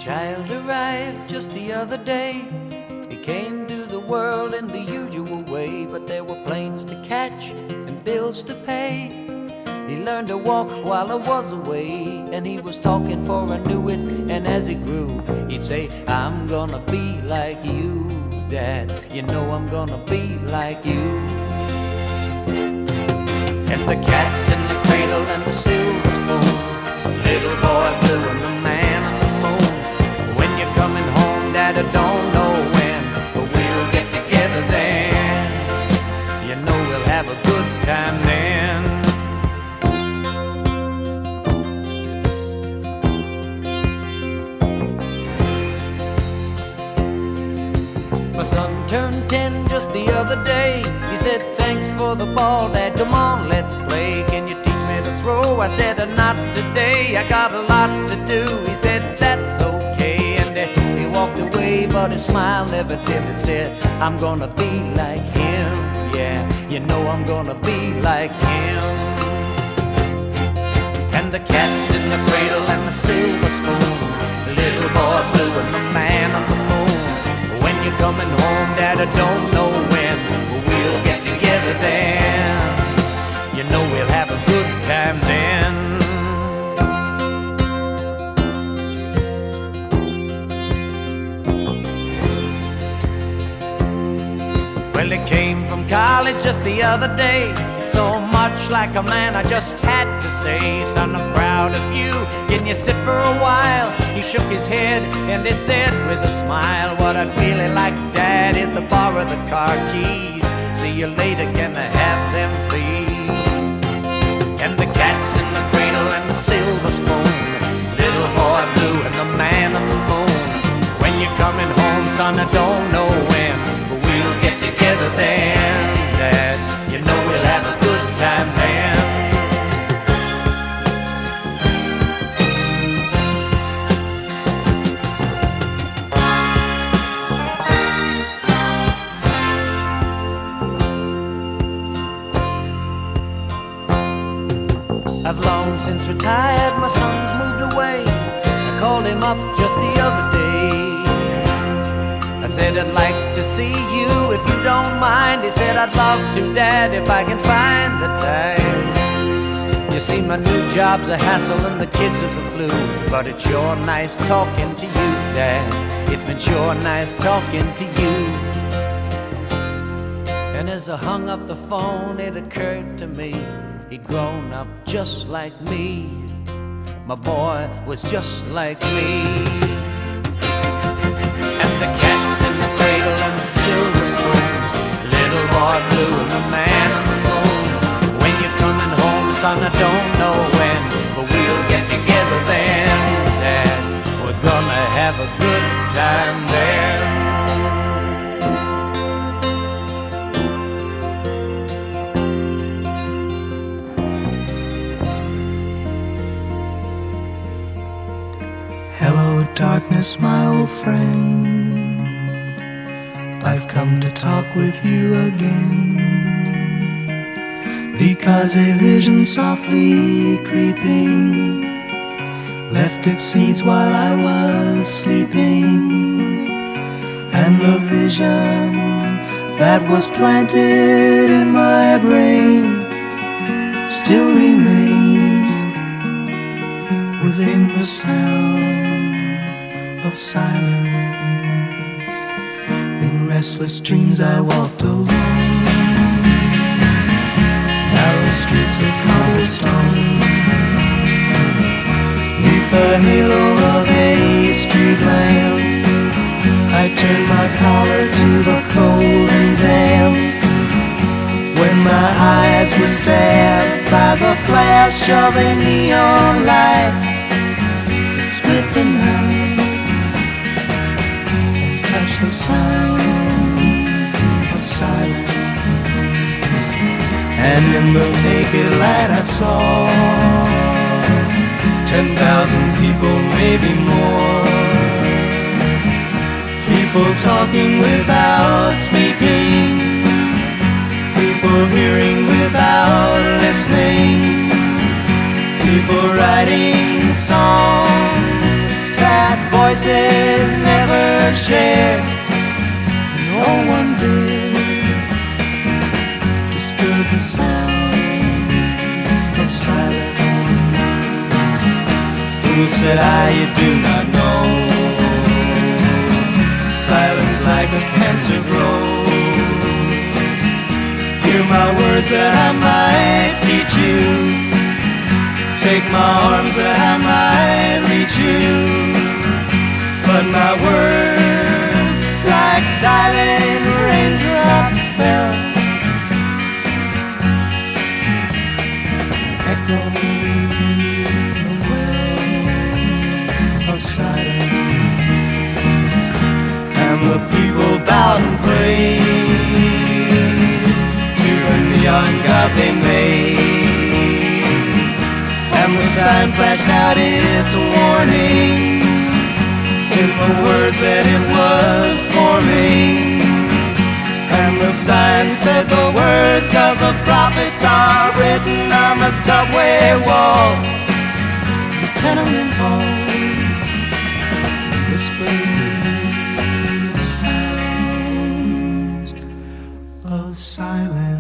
child arrived just the other day. He came to the world in the usual way, but there were planes to catch and bills to pay. He learned to walk while I was away, and he was talking for I knew it. And as he grew, he'd say, I'm gonna be like you, Dad. You know I'm gonna be like you. And the cat's in the cradle and the silver spoon, little boy blue and the man on the moon. When you're coming home, Dad, I don't know when, but we'll get together then. You know we'll have a good time then. My son turned 10 just the other day. He said, thanks for the ball, Dad, come on, let's play. Can you teach me to throw? I said, not today, I got a lot to do. He said, that's okay, and he walked away, but his smile never dimmed. Said, I'm gonna be like him, yeah, you know I'm gonna be like him. And the cat's in the cradle and the silver spoon, the little boy blue and the man on the moon. When you're coming home, Dad, I don't know when, but we'll get together then. You know we'll have a good time then. Well, he came from college just the other day. So much like a man, I just had to say, son, I'm proud of you. Can you sit for a while? He shook his head and he said with a smile, what I'd really like, Dad, is to borrow the car keys. See you later, can I have them, please? And the cat's in the cradle and the silver spoon, little boy blue and the man on the moon. When you're coming home, son, I don't know when, but we'll get together then, Dad. You know we'll have a good time then. I've long since retired, my son's moved away. I called him up just the other day. I said, I'd like to see you if you don't mind. He said, I'd love to, Dad, if I can find the time. You see, my new job's a hassle and the kids are the flu, but it's sure nice talking to you, Dad. It's been sure nice talking to you. And as I hung up the phone, it occurred to me, he'd grown up just like me. My boy was just like me. And the cat's in the cradle and the silver spoon, little boy blue and the man on the moon. When you're coming home, son, I don't know when, but we'll get together then, Dad. We're gonna have a good time then. Hello, darkness, my old friend. I've come to talk with you again, because a vision softly creeping left its seeds while I was sleeping. And the vision that was planted in my brain still remains within the sound of silence. In restless dreams I walked alone, narrow streets of cobblestone, neath the halo of a street lamp. I turned my collar to the cold and damp, when my eyes were stabbed by the flash of a neon light. It split the night and touched the sound of silence. And in the naked light I saw 10,000 people, maybe more. People talking without speaking, people hearing without listening, people writing songs that voice voices never shared. No one did disturb the sound of silence. Fool, said I, you do not know. Silence like a cancer grows. Hear my words that I might teach you. Take my arms that I might reach you. But my words, like silent raindrops, fell, echoing the wells of silence. And the people bowed and prayed to the neon god they made. And the sign flashed out its warning in the words that it was forming. And the sign said the words of the prophets are written on the subway walls, the tenement halls, whispering sounds of silence.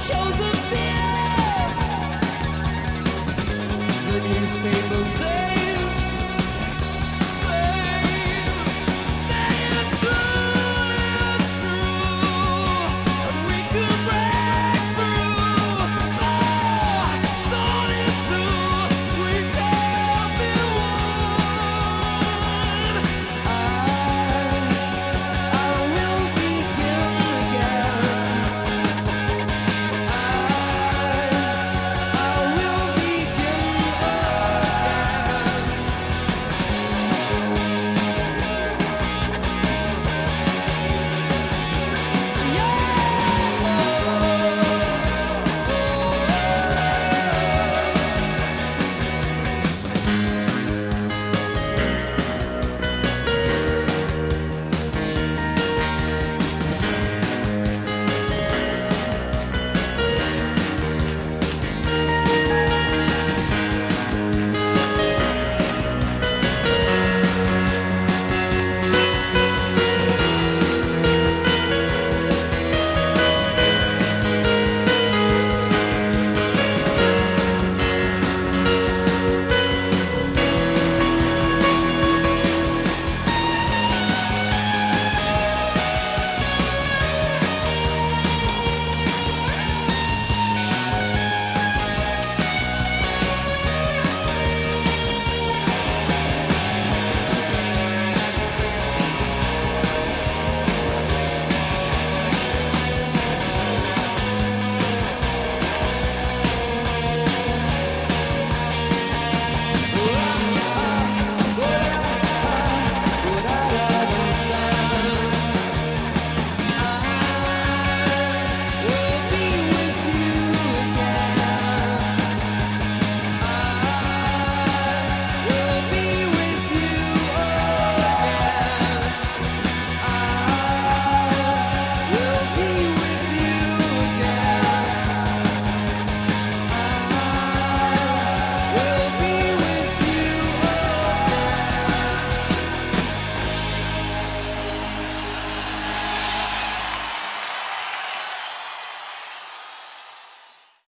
Chosen few, the newspapers say